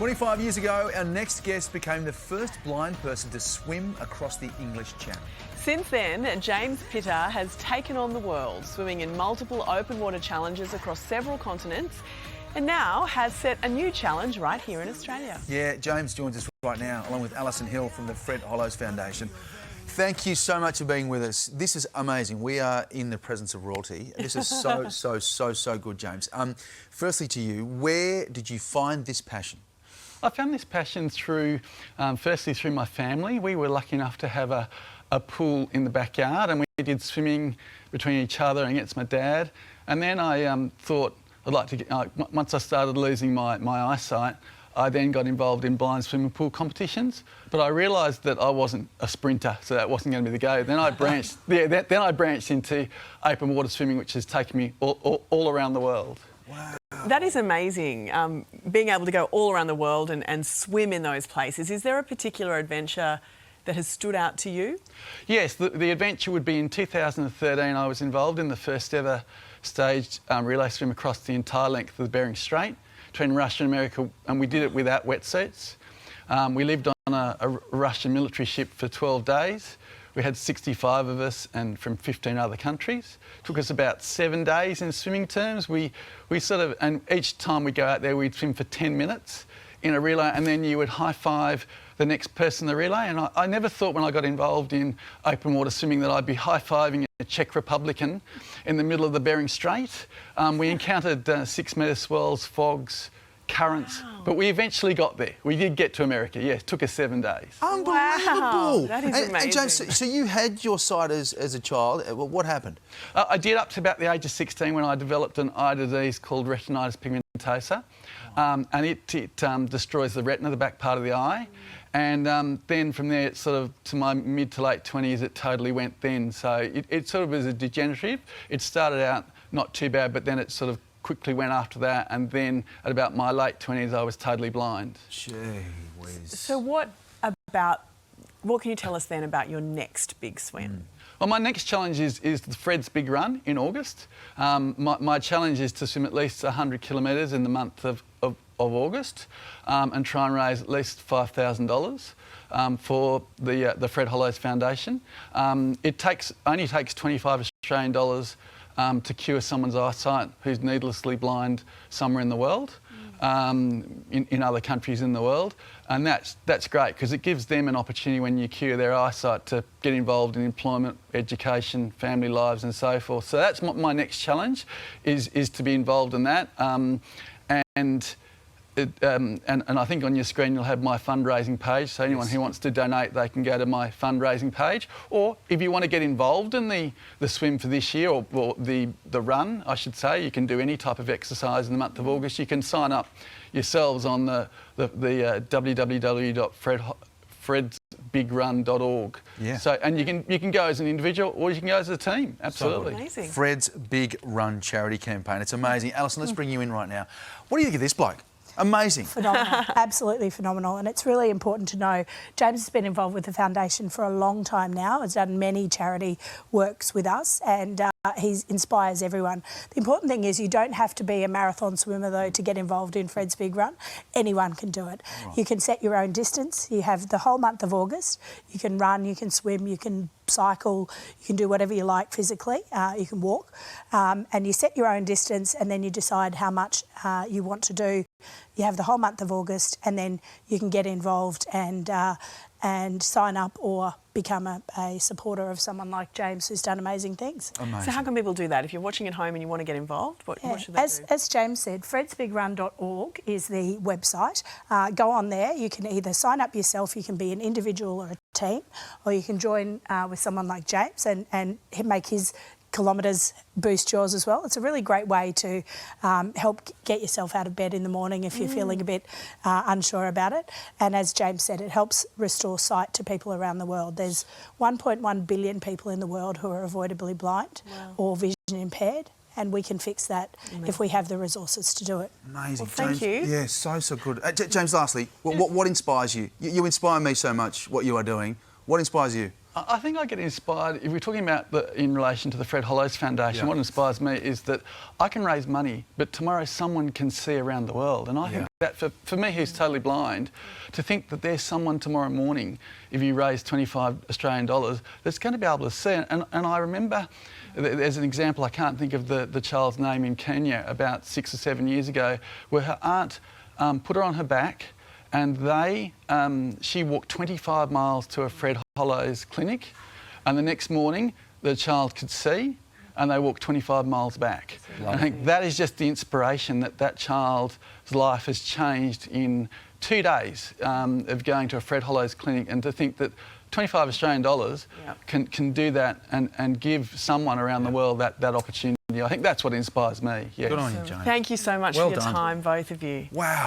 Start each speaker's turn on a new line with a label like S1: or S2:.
S1: 25 years ago, our next guest became the first blind person to swim across the English Channel.
S2: Since then, James Pittar has taken on the world, swimming in multiple open water challenges across several continents, and now has set a new challenge right here in Australia.
S1: Yeah, James joins us right now, along with Alison Hill from the Fred Hollows Foundation. Thank you so much for being with us. This is amazing. We are in the presence of royalty. This is so good, James. Firstly to you, where did you find this passion?
S3: I found this passion through, firstly through my family. We were lucky enough to have a pool in the backyard, and we did swimming between each other and against my dad. And then I thought I'd like to, once I started losing my eyesight, I then got involved in blind swimming pool competitions. But I realised that I wasn't a sprinter, so that wasn't going to be the go. Then I branched, then I branched into open water swimming, which has taken me all around the world.
S1: Wow.
S2: That is amazing, being able to go all around the world and swim in those places. Is there a particular adventure that has stood out to you?
S3: Yes, the adventure would be in 2013. I was involved in the first ever staged relay swim across the entire length of the Bering Strait between Russia and America, and we did it without wetsuits. We lived on a Russian military ship for 12 days. We had 65 of us and from 15 other countries. It took us about 7 days in swimming terms. We sort of, and each time we go out there, we'd swim for 10 minutes in a relay, and then you would high five the next person in the relay. And I never thought when I got involved in open water swimming that I'd be high fiving a Czech Republican in the middle of the Bering Strait. We encountered 6 metre swells, fogs, currents, but we eventually got there. We did get to America, yes. It took us 7 days.
S1: Unbelievable!
S2: Wow, that is amazing.
S1: And James, so you had your sight as a child. What happened?
S3: I did up to about the age of 16 when I developed an eye disease called retinitis pigmentosa, and it destroys the retina, the back part of the eye. And then from there, it's sort of to my mid to late 20s, it totally went then. So it sort of was a degenerative. It started out not too bad, but then it sort of quickly went after that, and then at about my late 20s I was totally blind.
S1: Gee whiz.
S2: So what can you tell us then about your next big swim?
S3: Well, my next challenge is the Fred's Big Run in August. My challenge is to swim at least 100 kilometres in the month of August and try and raise at least $5,000 for the Fred Hollows Foundation. It only takes 25 Australian dollars to cure someone's eyesight who's needlessly blind somewhere in the world, in other countries in the world. And that's great because it gives them an opportunity when you cure their eyesight to get involved in employment, education, family lives and so forth. So that's my next challenge, is to be involved in that. And I think on your screen you'll have my fundraising page, so anyone who wants to donate, they can go to my fundraising page. Or if you want to get involved in the swim for this year, or the run, I should say, you can do any type of exercise in the month of August. You can sign up yourselves on the www.fredsbigrun.org.
S1: Yeah.
S3: So, and you can go as an individual or you can go as a team. Absolutely.
S2: Amazing.
S1: Fred's Big Run charity campaign. It's amazing. Alison, let's bring you in right now. What do you think of this bloke? Amazing.
S4: Phenomenal, absolutely phenomenal. And it's really important to know James has been involved with the foundation for a long time now, has done many charity works with us, and he inspires everyone. The important thing is you don't have to be a marathon swimmer, though, to get involved in Fred's Big Run. Anyone can do it. Right. You can set your own distance. You have the whole month of August. You can run, you can swim, you can cycle, you can do whatever you like physically, you can walk, and you set your own distance, and then you decide how much you want to do. You have the whole month of August, and then you can get involved and sign up or become a supporter of someone like James, who's done amazing things.
S1: Amazing.
S2: So how can people do that? If you're watching at home and you want to get involved, what should they do?
S4: As James said, fredsbigrun.org is the website. Go on there. You can either sign up yourself, you can be an individual or a team, or you can join with someone like James and make his kilometres boost yours as well. It's a really great way to help get yourself out of bed in the morning if you're feeling a bit unsure about it. And as James said, it helps restore sight to people around the world. There's 1.1 billion people in the world who are avoidably blind or vision impaired, and we can fix that if we have the resources to do it.
S1: Amazing.
S2: Well, thank you.
S1: Yeah, so good. James, lastly, what inspires you? You inspire me so much, what you are doing. What inspires you?
S3: I think I get inspired, if we're talking about in relation to the Fred Hollows Foundation, what inspires me is that I can raise money, but tomorrow someone can see around the world, and I think that for me, who's totally blind, to think that there's someone tomorrow morning, if you raise 25 Australian dollars, that's going to be able to see it. And I remember, there's an example, I can't think of the child's name in Kenya, about 6 or 7 years ago, where her aunt put her on her back, and she walked 25 miles to a Fred Hollows clinic, and the next morning the child could see, and they walked 25 miles back. I think that is just the inspiration that child's life has changed in 2 days of going to a Fred Hollows clinic, and to think that 25 Australian dollars can do that and give someone around the world that opportunity. I think that's what inspires me. Yeah.
S1: Good on you, James.
S2: Thank you so much
S1: Well
S2: for your
S1: done.
S2: time, both of you.
S1: Wow.